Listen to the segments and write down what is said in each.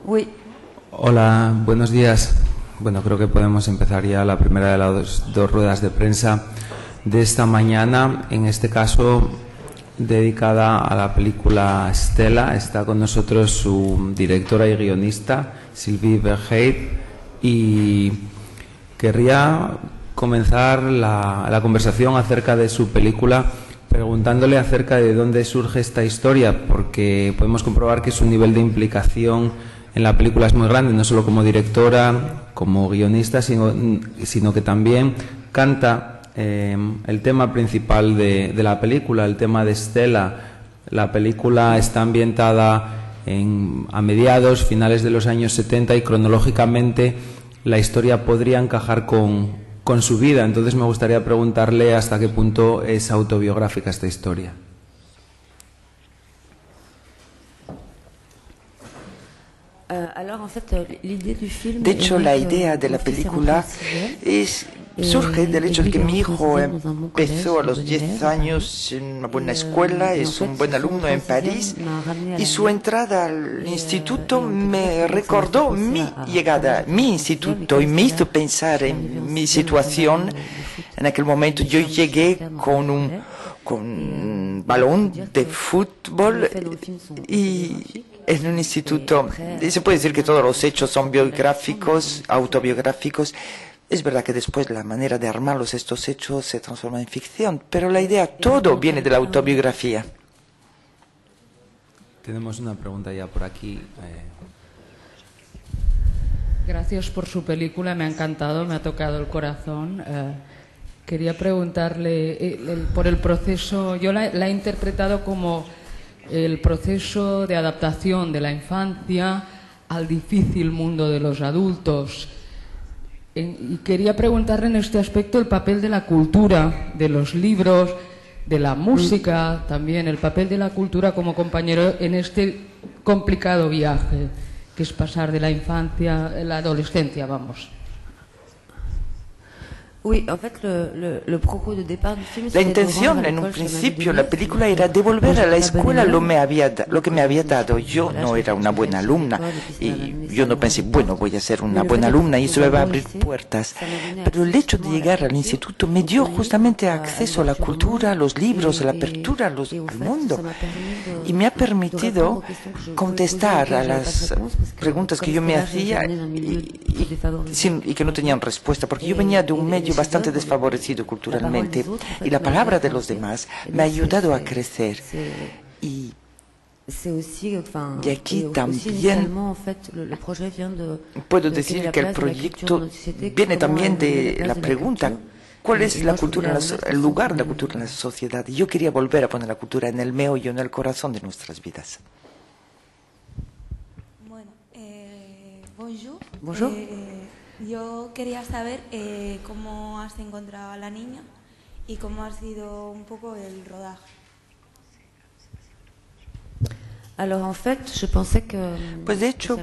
Oui. Hola, buenos días. Bueno, creo que podemos empezar ya la primera de las dos ruedas de prensa de esta mañana, en este caso dedicada a la película Stella. Está con nosotros su directora y guionista, Sylvie Verheydt, y querría comenzar la conversación acerca de su película preguntándole acerca de dónde surge esta historia, porque podemos comprobar que su nivel de implicación en la película es muy grande, no solo como directora, como guionista, sino que también canta el tema principal de la película, el tema de Stella. La película está ambientada a mediados, finales de los años 70 y cronológicamente la historia podría encajar con su vida. Entonces me gustaría preguntarle hasta qué punto es autobiográfica esta historia. De hecho, la idea de la película surge del hecho de que mi hijo empezó a los 10 años en una buena escuela, es un buen alumno en París, y su entrada al instituto me recordó mi llegada, mi instituto, y me hizo pensar en mi situación. En aquel momento yo llegué con un balón de fútbol y en un instituto. Se puede decir que todos los hechos son biográficos, autobiográficos. Es verdad que después la manera de armarlos, estos hechos, se transforma en ficción, pero la idea, todo viene de la autobiografía. Tenemos una pregunta ya por aquí. Gracias por su película, me ha encantado, me ha tocado el corazón. Quería preguntarle por el proceso, yo la he interpretado como el proceso de adaptación de la infancia al difícil mundo de los adultos. Y quería preguntarle en este aspecto el papel de la cultura, de los libros, de la música, también el papel de la cultura como compañero en este complicado viaje, que es pasar de la infancia a la adolescencia, vamos. La intención en un principio, la película, era devolver a la escuela lo que me había dado. Yo no era una buena alumna y yo no pensé, bueno, voy a ser una buena alumna y eso me va a abrir puertas. Pero el hecho de llegar al instituto me dio justamente acceso a la cultura, a los libros, a la apertura al mundo, y me ha permitido contestar a las preguntas que yo me hacía y que no tenían respuesta, porque yo venía de un medio bastante desfavorecido culturalmente y la palabra de los demás me ha ayudado a crecer. Y aquí también puedo decir que el proyecto viene también de la pregunta: ¿cuál es la cultura, el lugar de la cultura en la sociedad? Y yo quería volver a poner la cultura en el meollo, en el corazón de nuestras vidas. Bueno, bonjour. Bonjour. Yo quería saber cómo has encontrado a la niña y cómo ha sido un poco el rodaje. Pues de hecho,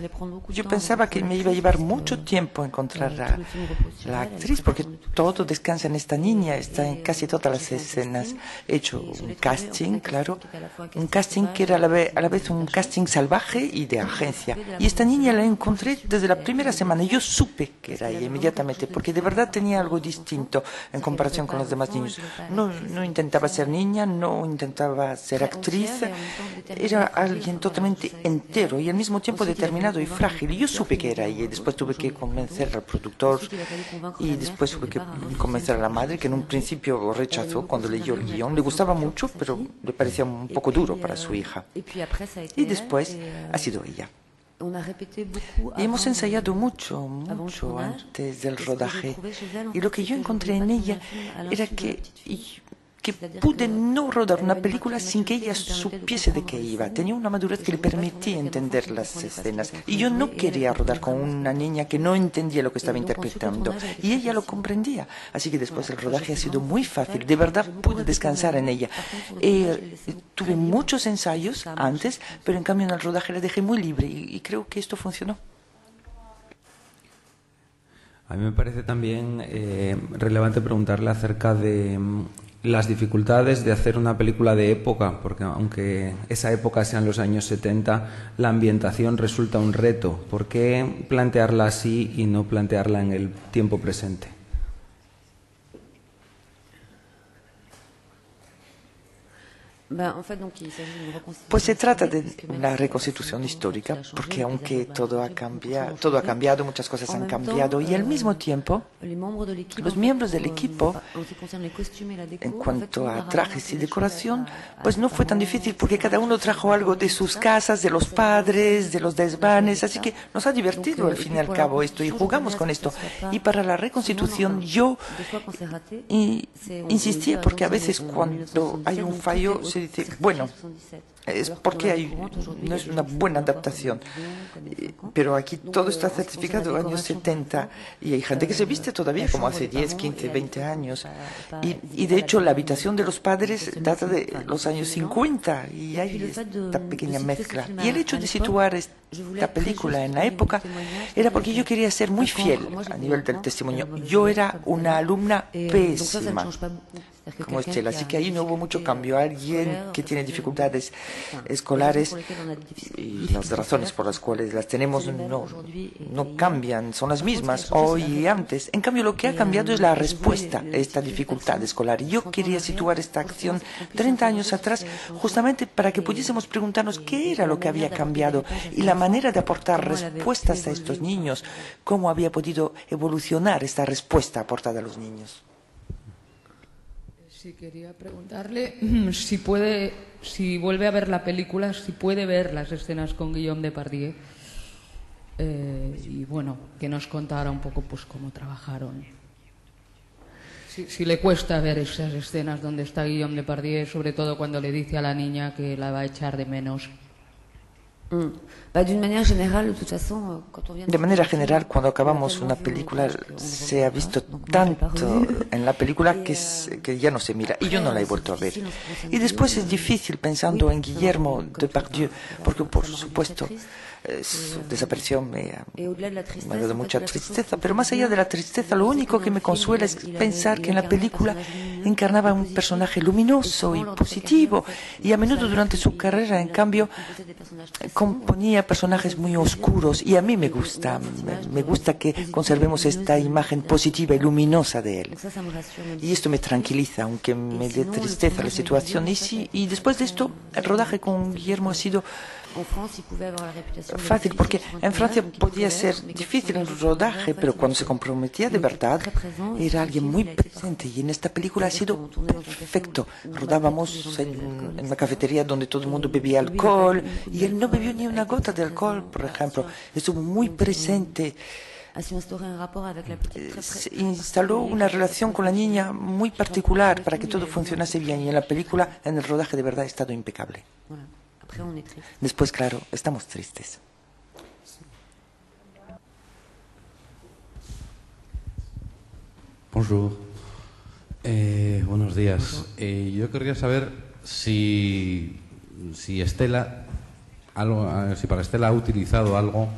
yo pensaba que me iba a llevar mucho tiempo encontrar a la actriz, porque todo descansa en esta niña, está en casi todas las escenas. He hecho un casting, claro, un casting que era a la vez un casting salvaje y de agencia. Y esta niña la encontré desde la primera semana. Yo supe que era ella inmediatamente, porque de verdad tenía algo distinto en comparación con los demás niños. No intentaba ser niña, no intentaba ser actriz, era alguien totalmente entero y al mismo tiempo determinado y frágil. Y yo supe que era ella, y después tuve que convencer al productor y después tuve que convencer a la madre, que en un principio rechazó cuando leyó el guión. Le gustaba mucho, pero le parecía un poco duro para su hija. Y después ha sido ella. Y hemos ensayado mucho antes del rodaje. Y lo que yo encontré en ella era que pude no rodar una película sin que ella supiese de qué iba. Tenía una madurez que le permitía entender las escenas. Y yo no quería rodar con una niña que no entendía lo que estaba interpretando. Y ella lo comprendía. Así que después el rodaje ha sido muy fácil. De verdad pude descansar en ella. Tuve muchos ensayos antes, pero en cambio en el rodaje la dejé muy libre y creo que esto funcionó. A mí me parece también relevante preguntarle acerca de las dificultades de hacer una película de época, porque aunque esa época sean los años 70, la ambientación resulta un reto. ¿Por qué plantearla así y no plantearla en el tiempo presente? Pues se trata de la reconstitución histórica, porque aunque todo ha cambiado, muchas cosas han cambiado, y al mismo tiempo los miembros del equipo, en cuanto a trajes y decoración, pues no fue tan difícil, porque cada uno trajo algo de sus casas, de los padres, de los desvanes, así que nos ha divertido al fin y al cabo esto, y jugamos con esto. Y para la reconstitución yo insistía, porque a veces cuando hay un fallo se dice, bueno, es porque no es una buena adaptación. Pero aquí todo está certificado años 70 y hay gente que se viste todavía como hace 10, 15, 20 años. Y de hecho la habitación de los padres data de los años 50 y hay esta pequeña mezcla. Y el hecho de situar esta película en la época era porque yo quería ser muy fiel a nivel del testimonio. Yo era una alumna pésima, como Estela, así que ahí no hubo mucho cambio. Alguien que tiene dificultades escolares y las razones por las cuales las tenemos no cambian, son las mismas hoy y antes. En cambio, lo que ha cambiado es la respuesta a esta dificultad escolar. Yo quería situar esta acción 30 años atrás justamente para que pudiésemos preguntarnos qué era lo que había cambiado y la manera de aportar respuestas a estos niños, cómo había podido evolucionar esta respuesta aportada a los niños. Sí, quería preguntarle si vuelve a ver la película, si puede ver las escenas con Guillaume Depardieu y bueno, que nos contara un poco pues cómo trabajaron. Si le cuesta ver esas escenas donde está Guillaume Depardieu, sobre todo cuando le dice a la niña que la va a echar de menos. De manera general, cuando acabamos una película, se ha visto tanto en la película que ya no se mira, y yo no la he vuelto a ver. Y después es difícil pensando en Guillermo Depardieu, porque por supuesto su desaparición me ha dado mucha tristeza, pero más allá de la tristeza, lo único que me consuela es pensar que en la película encarnaba un personaje luminoso y positivo, y a menudo durante su carrera, en cambio, componía personajes muy oscuros, y a mí me gusta que conservemos esta imagen positiva y luminosa de él. Y esto me tranquiliza, aunque me dé tristeza la situación. Y después de esto, el rodaje con Guillermo ha sido fácil, porque en Francia podía ser difícil el rodaje, pero cuando se comprometía de verdad era alguien muy presente, y en esta película ha sido perfecto. Rodábamos en una cafetería donde todo el mundo bebía alcohol y él no bebió ni una gota de alcohol, por ejemplo. Estuvo muy presente. Instaló una relación con la niña muy particular para que todo funcionase bien, y en la película, en el rodaje, de verdad ha estado impecable. Después, claro, estamos tristes. Bonjour. Buenos días. Yo querría saber si Estela, si para Estela ha utilizado algo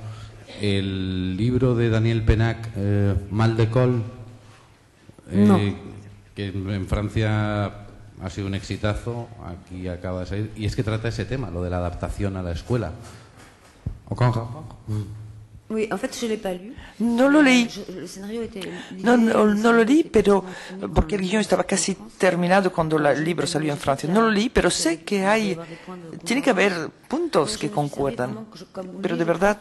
el libro de Daniel Pennac, Mal de Col, que en Francia ha sido un exitazo, aquí acaba de salir, y es que trata ese tema, lo de la adaptación a la escuela. No lo leí. No lo leí, pero porque el guión estaba casi terminado cuando el libro salió en Francia. No lo leí, pero sé que tiene que haber puntos que concuerdan. Pero de verdad,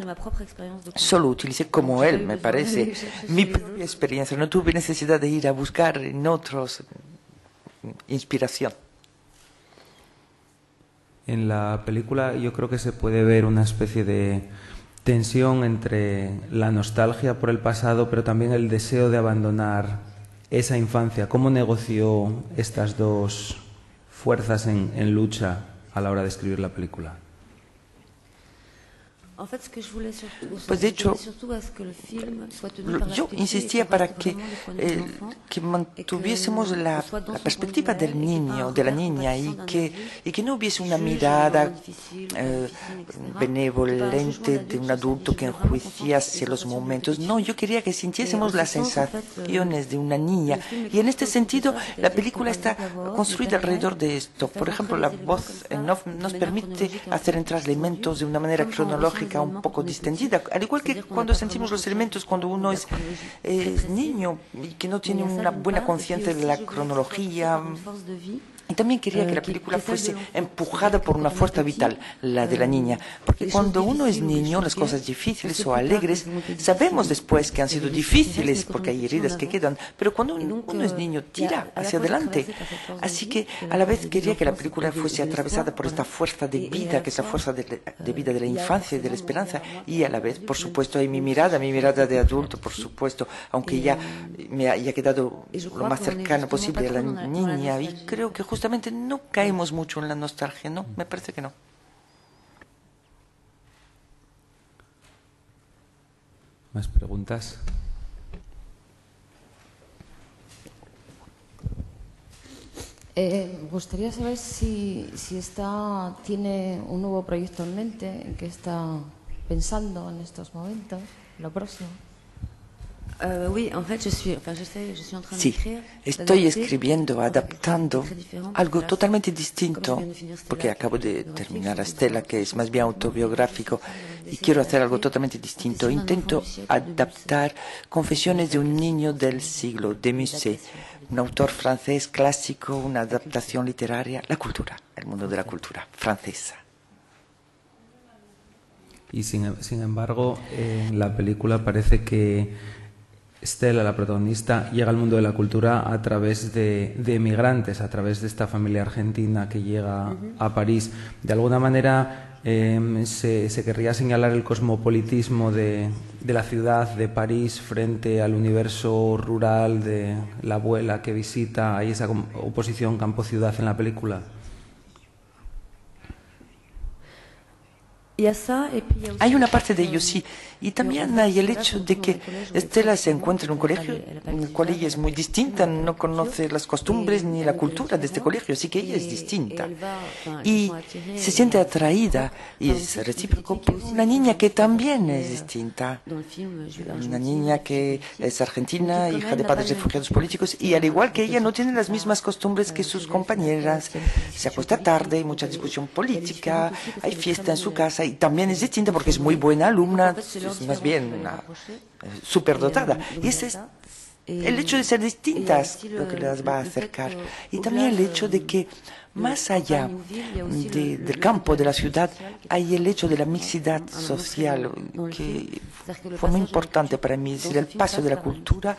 solo utilicé, como él, me parece, mi propia experiencia. No tuve necesidad de ir a buscar en otros inspiración. En la película yo creo que se puede ver una especie de tensión entre la nostalgia por el pasado, pero también el deseo de abandonar esa infancia. ¿Cómo negoció estas dos fuerzas en lucha a la hora de escribir la película? Pues de hecho, yo insistía para que mantuviésemos la perspectiva del niño, de la niña, y que no hubiese una mirada benevolente de un adulto que enjuiciase los momentos. No, yo quería que sintiésemos las sensaciones de una niña. Y en este sentido, la película está construida alrededor de esto. Por ejemplo, la voz en off nos permite hacer entrar elementos de una manera cronológica un poco distendida, al igual que cuando sentimos los elementos cuando uno es niño y que no tiene una buena conciencia de la cronología. Y también quería que la película fuese empujada por una fuerza vital, la de la niña. Porque cuando uno es niño, las cosas difíciles o alegres, sabemos después que han sido difíciles porque hay heridas que quedan. Pero cuando uno es niño, tira hacia adelante. Así que a la vez quería que la película fuese atravesada por esta fuerza de vida, que es la fuerza de vida de la infancia y de la esperanza. Y a la vez, por supuesto, hay mi mirada de adulto, por supuesto, aunque ya me haya quedado lo más cercano posible a la niña. Y creo que justamente no caemos mucho en la nostalgia, ¿no? Me parece que no. ¿Más preguntas? Gustaría saber si tiene un nuevo proyecto en mente, en qué está pensando en estos momentos, lo próximo. Sí, estoy escribiendo, adaptando algo totalmente distinto, porque acabo de terminar a Estela, que es más bien autobiográfico, y quiero hacer algo totalmente distinto. Intento adaptar Confesiones de un niño del siglo, de Musset, un autor francés clásico, una adaptación literaria, la cultura, el mundo de la cultura francesa. Y sin embargo, en la película parece que Estela, la protagonista, llega al mundo de la cultura a través de emigrantes, a través de esta familia argentina que llega a París. De alguna manera se querría señalar el cosmopolitismo de la ciudad de París frente al universo rural de la abuela que visita. ¿Hay esa oposición campo-ciudad en la película? Hay una parte de ello, sí. Y también hay el hecho de que Estela se encuentra en un colegio en el cual ella es muy distinta, no conoce las costumbres ni la cultura de este colegio, así que ella es distinta. Y se siente atraída, y es recíproco, por una niña que también es distinta. Una niña que es argentina, hija de padres refugiados políticos, y al igual que ella no tiene las mismas costumbres que sus compañeras. Se acuesta tarde, hay mucha discusión política, hay fiesta en su casa, y también es distinta porque es muy buena alumna, es más bien una superdotada. Y ese es el hecho de ser distintas lo que las va a acercar. Y también el hecho de que más allá del campo, de la ciudad, hay el hecho de la mixidad social, que fue muy importante para mí. Es decir, el paso de la cultura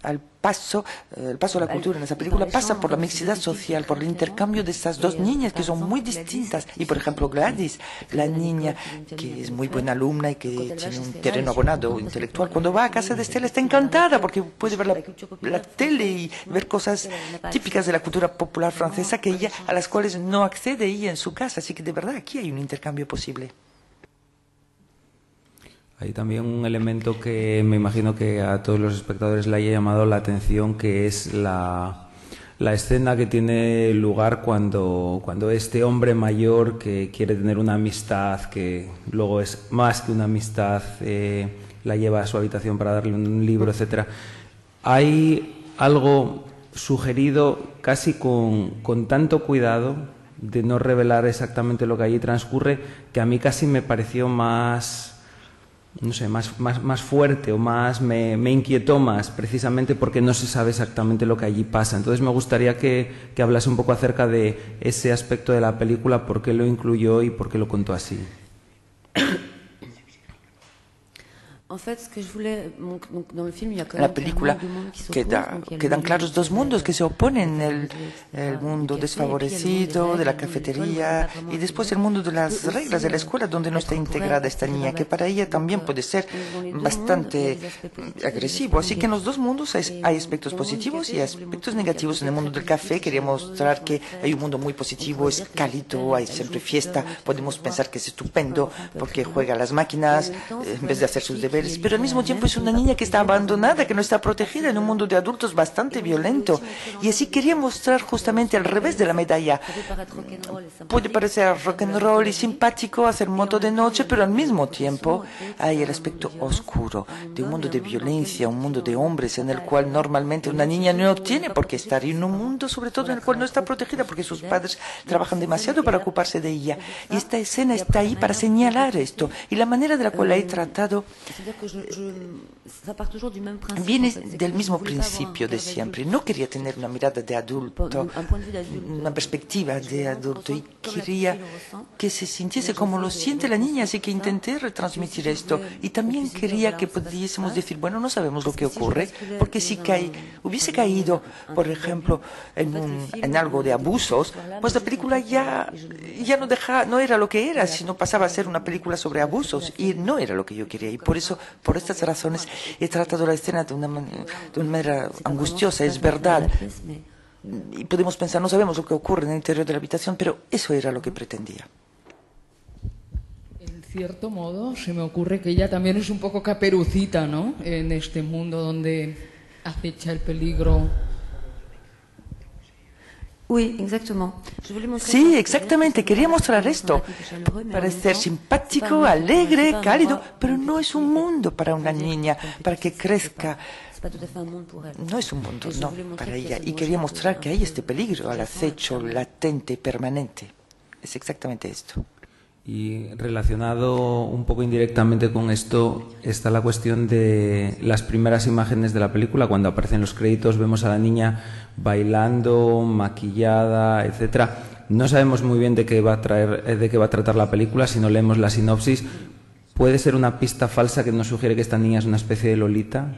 el paso a la cultura en esa película pasa por la mixidad social, por el intercambio de estas dos niñas que son muy distintas. Y, por ejemplo, Gladys, la niña que es muy buena alumna y que tiene un terreno abonado intelectual, cuando va a casa de Estela está encantada porque puede ver la tele y ver cosas típicas de la cultura popular francesa a las cuales no accede ella en su casa. Así que, de verdad, aquí hay un intercambio posible. Hay también un elemento que me imagino que a todos los espectadores le haya llamado la atención, que es la escena que tiene lugar cuando este hombre mayor que quiere tener una amistad, que luego es más que una amistad, la lleva a su habitación para darle un libro, etcétera. Hay algo sugerido casi con tanto cuidado de no revelar exactamente lo que allí transcurre, que a mí casi me pareció más... no sé, más fuerte o más me inquietó más, precisamente porque no se sabe exactamente lo que allí pasa. Entonces me gustaría que hablase un poco acerca de ese aspecto de la película, por qué lo incluyó y por qué lo contó así. En la película quedan claros dos mundos que se oponen, el mundo desfavorecido de la cafetería y después el mundo de las reglas de la escuela donde no está integrada esta niña, que para ella también puede ser bastante agresivo. Así que en los dos mundos hay aspectos positivos y aspectos negativos. En el mundo del café quería mostrar que hay un mundo muy positivo, es cálido, hay siempre fiesta, podemos pensar que es estupendo porque juega a las máquinas en vez de hacer sus deberes, pero al mismo tiempo es una niña que está abandonada, que no está protegida en un mundo de adultos bastante violento. Y así quería mostrar justamente al revés de la medalla. Puede parecer rock and roll y simpático hacer moto de noche, pero al mismo tiempo hay el aspecto oscuro de un mundo de violencia, un mundo de hombres en el cual normalmente una niña no tiene por qué estar, y en un mundo sobre todo en el cual no está protegida porque sus padres trabajan demasiado para ocuparse de ella. Y esta escena está ahí para señalar esto, y la manera de la cual la he tratado viene del mismo principio de siempre. No quería tener una mirada de adulto, una perspectiva de adulto, y quería que se sintiese como lo siente la niña, así que intenté retransmitir esto. Y también quería que pudiésemos decir, bueno, no sabemos lo que ocurre, porque si hubiese caído, por ejemplo, en algo de abusos, pues la película ya no era lo que era, sino pasaba a ser una película sobre abusos, y no era lo que yo quería. Y por eso, por estas razones, he tratado la escena de una manera angustiosa, es verdad. Y podemos pensar, no sabemos lo que ocurre en el interior de la habitación, pero eso era lo que pretendía. En cierto modo, se me ocurre que ella también es un poco Caperucita, ¿no? En este mundo donde acecha el peligro. Sí, exactamente. Quería mostrar esto. Parecer simpático, alegre, cálido, pero no es un mundo para una niña, para que crezca. No es un mundo, no, para ella. Y quería mostrar que hay este peligro al acecho latente, permanente. Es exactamente esto. Y relacionado un poco indirectamente con esto está la cuestión de las primeras imágenes de la película. Cuando aparecen los créditos vemos a la niña bailando, maquillada, etcétera. No sabemos muy bien de qué va a tratar la película si no leemos la sinopsis. ¿Puede ser una pista falsa que nos sugiere que esta niña es una especie de Lolita?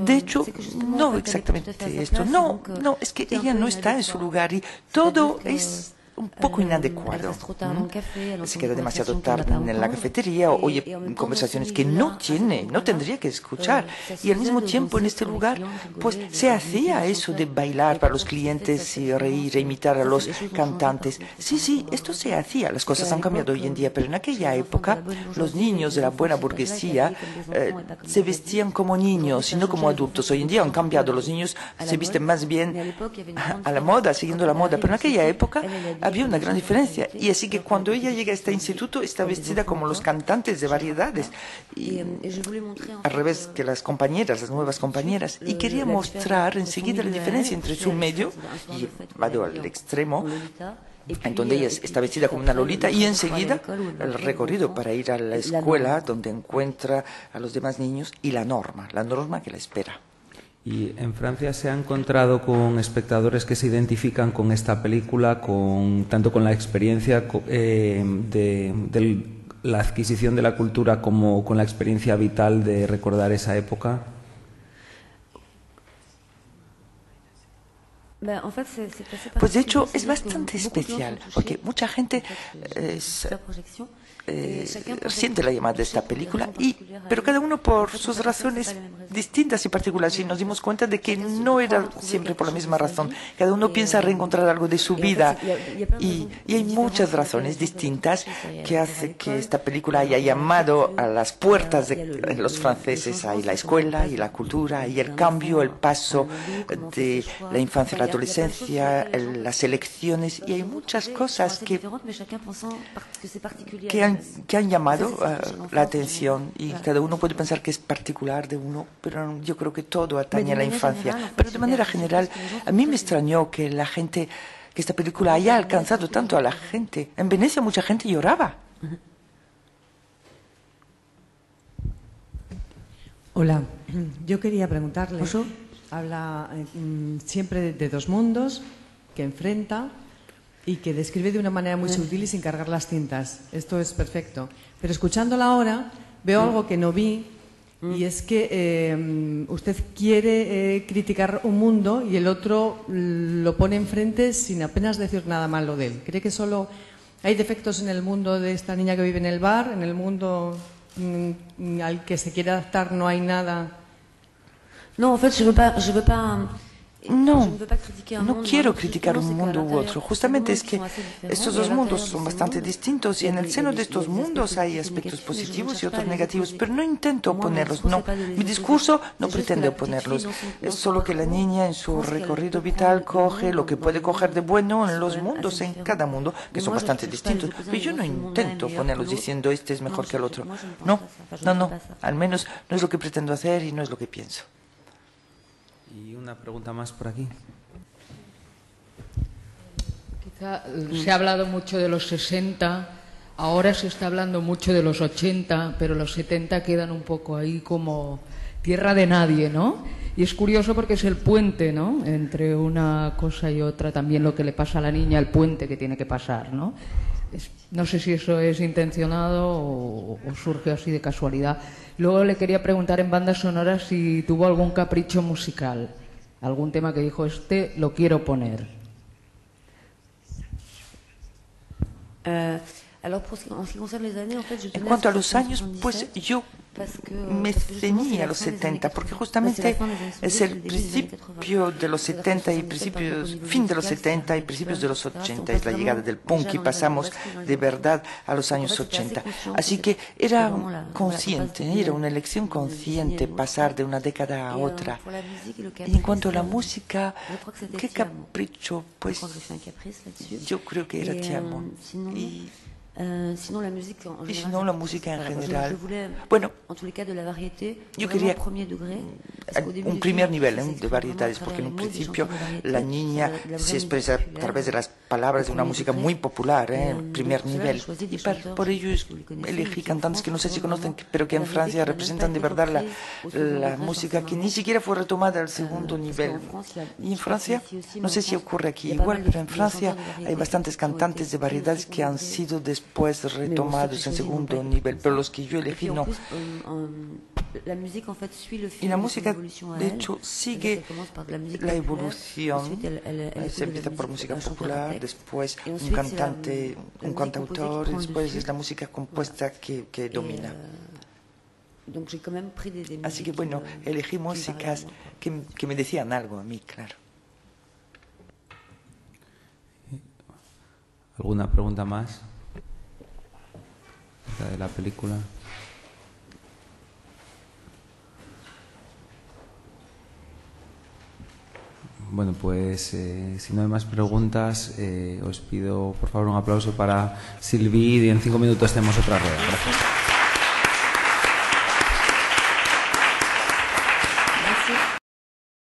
De hecho, no exactamente esto. No, es que ella no está en su lugar y todo es un poco inadecuado. Se queda demasiado tarde en la cafetería, oye conversaciones que no tendría que escuchar. Y al mismo tiempo en este lugar, pues se hacía eso de bailar para los clientes y reír e imitar a los cantantes. Sí, esto se hacía. Las cosas han cambiado hoy en día, pero en aquella época los niños de la buena burguesía se vestían como niños y no como adultos. Hoy en día han cambiado. Los niños se visten más bien a la moda, siguiendo la moda, pero en aquella época había una gran diferencia. Y así que cuando ella llega a este instituto está vestida como los cantantes de variedades, y al revés que las nuevas compañeras. Y quería mostrar enseguida la diferencia entre su medio, llevado al extremo, en donde ella está vestida como una Lolita, y enseguida el recorrido para ir a la escuela donde encuentra a los demás niños, y la norma que la espera. Y en Francia se ha encontrado con espectadores que se identifican con esta película, tanto con la experiencia de la adquisición de la cultura como con la experiencia vital de recordar esa época. Pues de hecho es bastante especial, porque mucha gente siente la llamada de esta película, pero cada uno por sus razones distintas y particulares, y nos dimos cuenta de que no era siempre por la misma razón. Cada uno piensa reencontrar algo de su vida, y hay muchas razones distintas que hace que esta película haya llamado a las puertas de los franceses. Hay la escuela y la cultura y el cambio, el paso de la infancia a la adolescencia, las elecciones, y hay muchas cosas que han llamado la atención, y cada uno puede pensar que es particular de uno, pero yo creo que todo atañe a la infancia. Pero de manera general, a mí me extrañó que esta película haya alcanzado tanto a la gente. En Venecia mucha gente lloraba. Hola, yo quería preguntarle, habla siempre de dos mundos que enfrenta, y que describe de una manera muy sutil y sin cargar las tintas. Esto es perfecto. Pero escuchándola ahora veo algo que no vi, y es que usted quiere criticar un mundo y el otro lo pone enfrente sin apenas decir nada malo de él. ¿Cree que solo hay defectos en el mundo de esta niña que vive en el bar, en el mundo al que se quiere adaptar no hay nada? No, en fait, je veux pas No, no quiero criticar un mundo u otro. Justamente es que estos dos mundos son bastante distintos y en el seno de estos mundos hay aspectos positivos y otros negativos, pero no intento oponerlos. No, mi discurso no pretende oponerlos. Es solo que la niña en su recorrido vital coge lo que puede coger de bueno en los mundos, en cada mundo, que son bastante distintos. Pero yo no intento ponerlos diciendo este es mejor que el otro. No, al menos no es lo que pretendo hacer y no es lo que pienso. Y una pregunta más por aquí. Quizá se ha hablado mucho de los 60, ahora se está hablando mucho de los 80, pero los 70 quedan un poco ahí como tierra de nadie, ¿no? Y es curioso porque es el puente, ¿no?, entre una cosa y otra, también lo que le pasa a la niña, el puente que tiene que pasar, ¿no? No sé si eso es intencionado o surge así de casualidad. Luego le quería preguntar en banda sonora si tuvo algún capricho musical, algún tema que dijo, este lo quiero poner. En cuanto a los años, pues yo me ceñí a los 70, porque justamente es el principio de los 70 y fin de los 70 y principios de los 80, es la llegada del punk y pasamos de verdad a los años 80. Así que era consciente, era una elección consciente pasar de una década a otra. Y en cuanto a la música, ¿qué capricho? Pues yo creo que era Ti amo. Y si no, la música en general. Bueno, yo quería un primer nivel de variedades, porque en un principio la niña se expresa a través de las palabras de una música muy popular, primer nivel. Y por ello elegí cantantes que no sé si conocen, pero que en Francia representan de verdad la música que ni siquiera fue retomada al segundo nivel. Y en Francia, no sé si ocurre aquí igual, pero en Francia hay bastantes cantantes de variedades que han sido después retomados en segundo nivel, pero los que yo elegí no. Y la música, de hecho, sigue la evolución. Se empieza por música popular, después un cantante, un cantautor, después es la música compuesta que domina. Así que bueno, elegí músicas que me decían algo a mí, claro. ¿Alguna pregunta más de la película? Bueno, pues si no hay más preguntas, os pido por favor un aplauso para Sylvie y en 5 minutos tenemos otra rueda. Gracias.